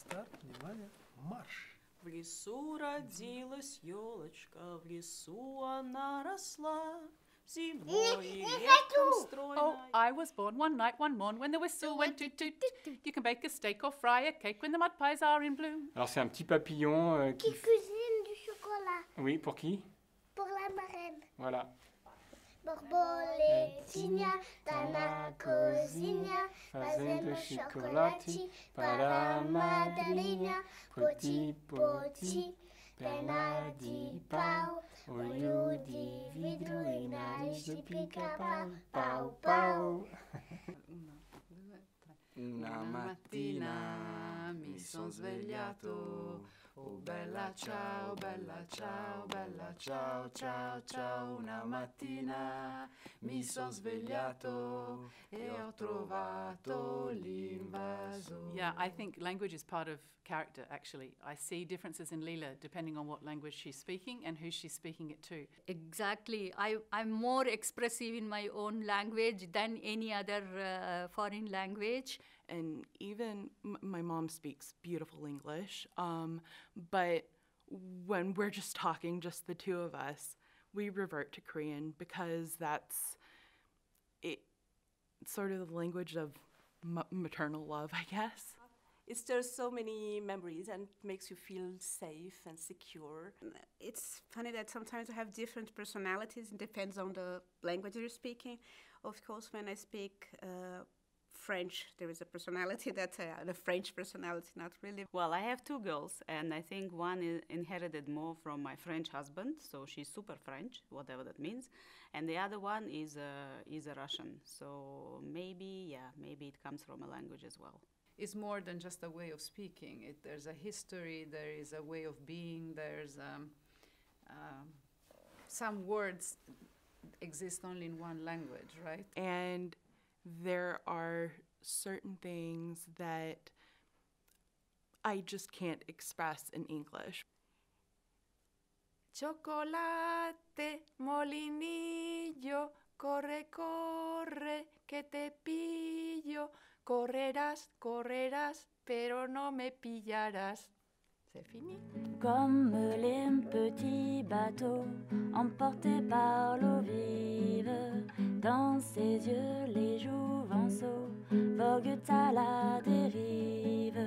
Старт, внимание, марш! В лесу родилась елочка, в лесу она росла. Зимой и летом стройная. Oh, I was born one night, one morn, when the whistle went toot toot. You can bake a steak or fry a cake when the mud pies are in bloom. Alors c'est un petit papillon qui cuisine du chocolat. Oui, pour qui? Pour la marraine. Voilà. Borboletinha tá na cozinha, fazendo chocolate para a madrinha. Poti, poti, perna de pau, olho de vidro e nariz de pica-pau. Pau, pau. Una mattina mi son svegliato, oh bella ciao, bella ciao, bella ciao, ciao, ciao. Una mattina mi son svegliato e ho trovato l'invaso. Yeah, I think language is part of character, actually. I see differences in Leela depending on what language she's speaking and who she's speaking it to. Exactly. I'm more expressive in my own language than any other foreign language. And even my mom speaks beautiful English, but when we're just talking, just the two of us, we revert to Korean because that's it, sort of the language of maternal love, I guess. It's just so many memories and makes you feel safe and secure. It's funny that sometimes I have different personalities. It depends on the language you're speaking. Of course, when I speak French, there is a personality that's a French personality, not really. Well, I have two girls, and I think one inherited more from my French husband, so she's super French, whatever that means, and the other one is a Russian. So maybe it comes from a language as well. It's more than just a way of speaking. There's a history, there is a way of being, there's some words exist only in one language, right? And there are certain things that I just can't express in English. Chocolate, molinillo, corre, corre, que te pillo. Correrás, correrás, pero no me pillarás. C'est fini. Comme les petits bateaux emportés par l'eau vive, dans ses yeux les jouvenceaux voguent à la dérive.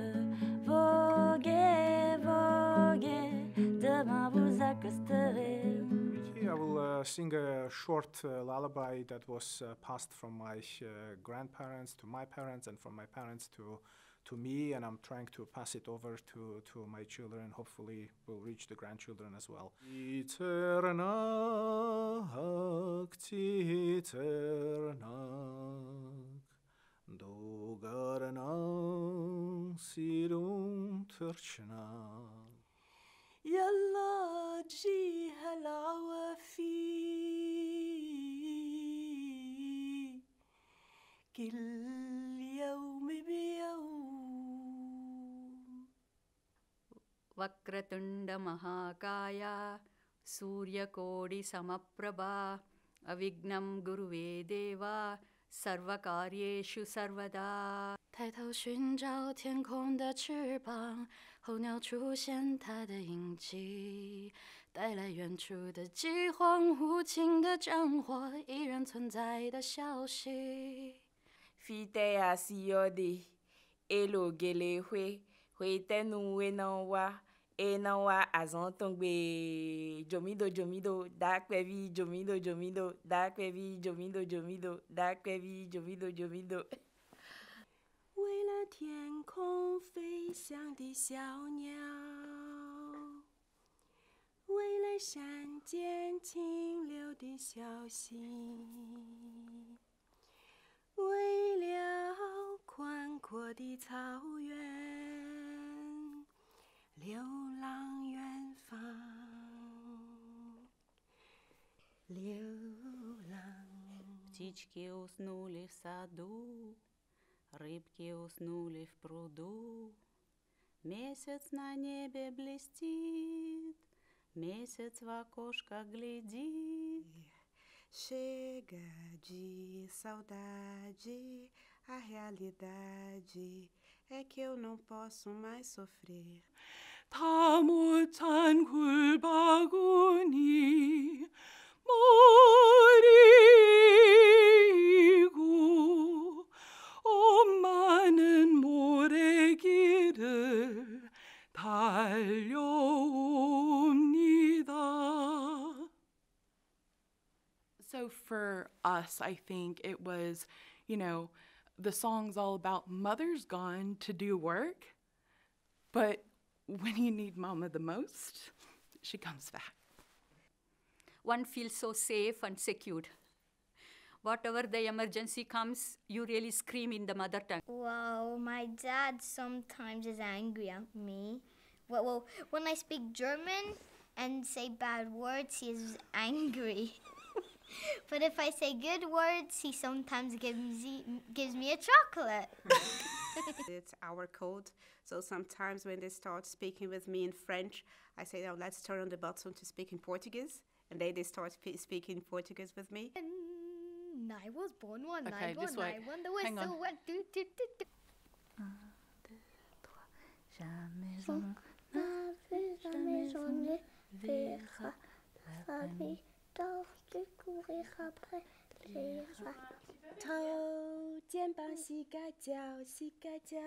Voguez, voguez, demain vous accosterez. I will sing a short lullaby that was passed from my grandparents to my parents and from my parents to me, and I'm trying to pass it over to my children. Hopefully will reach the grandchildren as well. Titernak, dogarnak, sirum terchnak. يلا تجيها العوافي كل يوم بيوم. Vakratunda Mahakaya Suryakodi Samaprabha Avignam Guruve Deva Sarvakaryeshu Sarvada. 抬头寻找天空的翅膀，候鸟出现它的印记，带来远处的饥荒，无情的战火依然存在的消息。Fite asiyode, elo gele hwe, hwe tenu we nanwa, e nanwa azantongbe. Jomido, jomido, dakwevi, jomido, jomido, dakwevi, jomido, jomido, dakwevi, jomido, jomido. 为了天空飞翔的小鸟，为了山间清流的小溪，为了宽阔的草原，流浪远方，流浪。Птички уснули в саду, рыбки уснули в пруду. Месяц на небе блестит, месяц в окошко глядит. Chega de saudade, a realidade é que eu não posso mais sofrer. 다 못한 굴바구니 머리고 엄마는 모래길을 달려옵니다. So for us, I think it was, the song's all about mother's gone to do work, but when you need mama the most, she comes back. One feels so safe and secured. Whatever the emergency comes, you really scream in the mother tongue. Well, my dad sometimes is angry at me. Well, when I speak German and say bad words, he is angry. But if I say good words, he sometimes gives me a chocolate. It's our code. So sometimes when they start speaking with me in French, I say, "Oh, let's turn on the button to speak in Portuguese." And they start speaking Portuguese with me. I was born one Okay, night, this one way. night, when the Hang whistle on. went do do do do. Jamais on ne verra la vie d'or découvrir après les rats. 头肩膀膝盖脚，膝盖脚。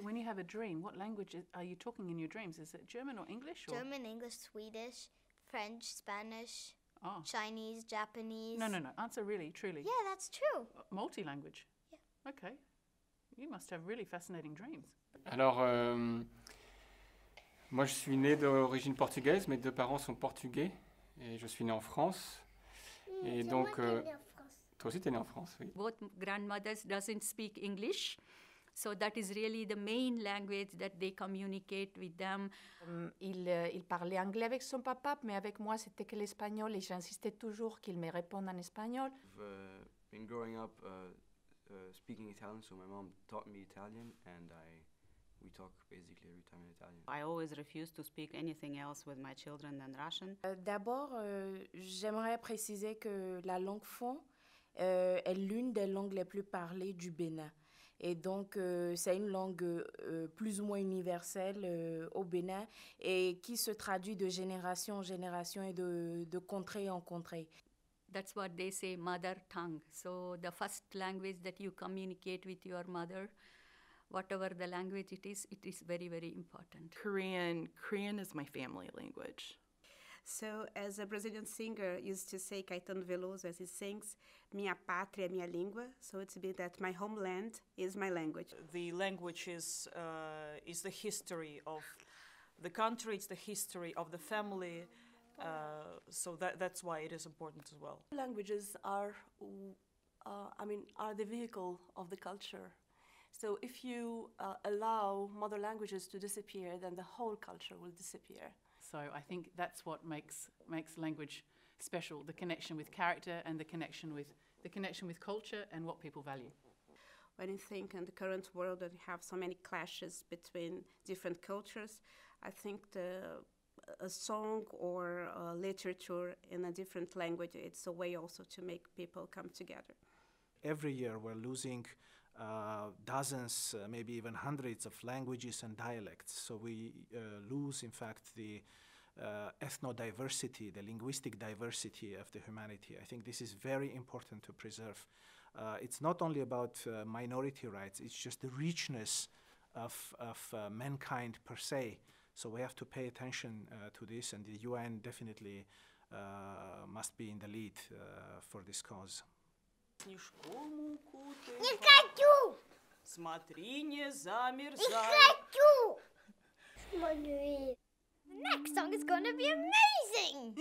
When you have a dream, what language are you talking in your dreams? Is it German or English? Or? German, English, Swedish, French, Spanish, Oh. Chinese, Japanese. No. Answer really, truly. Yeah, that's true. Multi-language? Yeah. Okay. You must have really fascinating dreams. Alors, moi je suis né d'origine portugaise, mes deux parents sont portugais et je suis né en France. Et donc, toi aussi tu es né en France, oui. Both grandmothers doesn't speak English, so that is really the main language that they communicate with them. Il parlait anglais avec son papa, mais avec moi c'était que l'espagnol et j'insistais toujours qu'il me réponde en espagnol. I've been growing up speaking Italian, so my mom taught me Italian, and we talk basically every time in Italian. I always refuse to speak anything else with my children than Russian. D'abord, j'aimerais préciser que la langue fon est l'une des langues les plus parlées du Bénin. Et donc, c'est une langue plus ou moins universelle au Bénin et qui se traduit de génération en génération et de contrée en contrée. That's what they say, mother tongue. So the first language that you communicate with your mother, whatever the language it is very, very important. Korean is my family language. So, as a Brazilian singer used to say, Caetano Veloso, as he sings, minha pátria, minha língua. So it's a bit that my homeland is my language. The language is the history of the country. It's the history of the family. So that's why it is important as well. Languages are the vehicle of the culture. So if you allow mother languages to disappear, then the whole culture will disappear. So I think that's what makes language special, the connection with character and the connection with culture and what people value. When you think in the current world that we have so many clashes between different cultures, I think a song or literature in a different language, it's a way also to make people come together. Every year we're losing dozens, maybe even hundreds of languages and dialects. So we lose, in fact, the ethnodiversity, the linguistic diversity of the humanity. I think this is very important to preserve. It's not only about minority rights, it's just the richness of mankind per se. So we have to pay attention to this, and the UN definitely must be in the lead for this cause. Снежком укутывай. Не хочу! Смотри, не замерзай. Не хочу! The next song is going to be amazing!